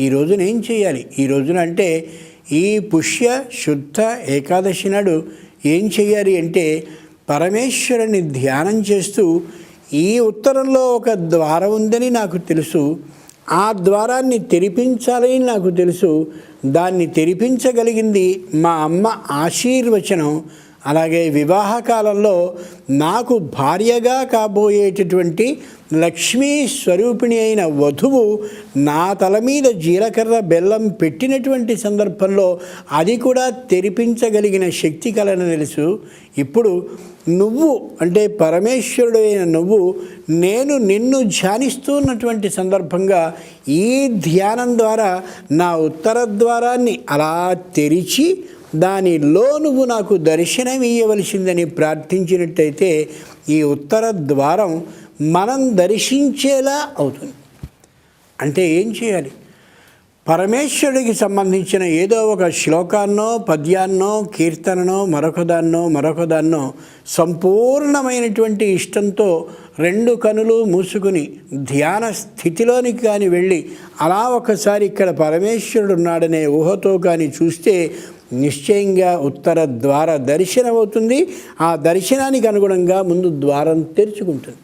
రోజున ఏం చేయాలి? ఈ రోజున అంటే ఈ పుష్య శుద్ధ ఏకాదశి నాడు ఏం చేయాలి అంటే పరమేశ్వరుని ధ్యానం చేస్తూ, ఈ ఉత్తరంలో ఒక ద్వారం ఉందని నాకు తెలుసు, ఆ ద్వారాన్ని తెరిపించాలని నాకు తెలుసు, దాన్ని తెరిపించగలిగింది మా అమ్మ ఆశీర్వచనం. అలాగే వివాహ కాలంలో నాకు భార్యగా కాబోయేటటువంటి లక్ష్మీ స్వరూపిణి అయిన వధువు నా తల మీద జీలకర్ర బెల్లం పెట్టినటువంటి సందర్భంలో అది కూడా తెరిపించగలిగిన శక్తి కలని తెలుసు. ఇప్పుడు నువ్వు అంటే పరమేశ్వరుడు అయిన నువ్వు నేను నిన్ను ధ్యానిస్తున్నటువంటి సందర్భంగా ఈ ధ్యానం ద్వారా నా ఉత్తర ద్వారాన్ని అలా తెరిచి దానిలో నువ్వు నాకు దర్శనం ఇయ్యవలసిందని ప్రార్థించినట్టయితే ఈ ఉత్తర ద్వారం మనం దర్శించేలా అవుతుంది. అంటే ఏం చేయాలి? పరమేశ్వరుడికి సంబంధించిన ఏదో ఒక శ్లోకాన్నో పద్యాన్నో కీర్తననో మరొకదాన్నో సంపూర్ణమైనటువంటి ఇష్టంతో రెండు కనులు మూసుకుని ధ్యాన స్థితిలోనికి కానీ వెళ్ళి అలా ఒకసారి ఇక్కడ పరమేశ్వరుడు ఉన్నాడనే ఊహతో కానీ చూస్తే నిశ్చయంగా ఉత్తర ద్వార దర్శనం అవుతుంది. ఆ దర్శనానికి అనుగుణంగా ముందు ద్వారం తెరుచుకుంటుంది.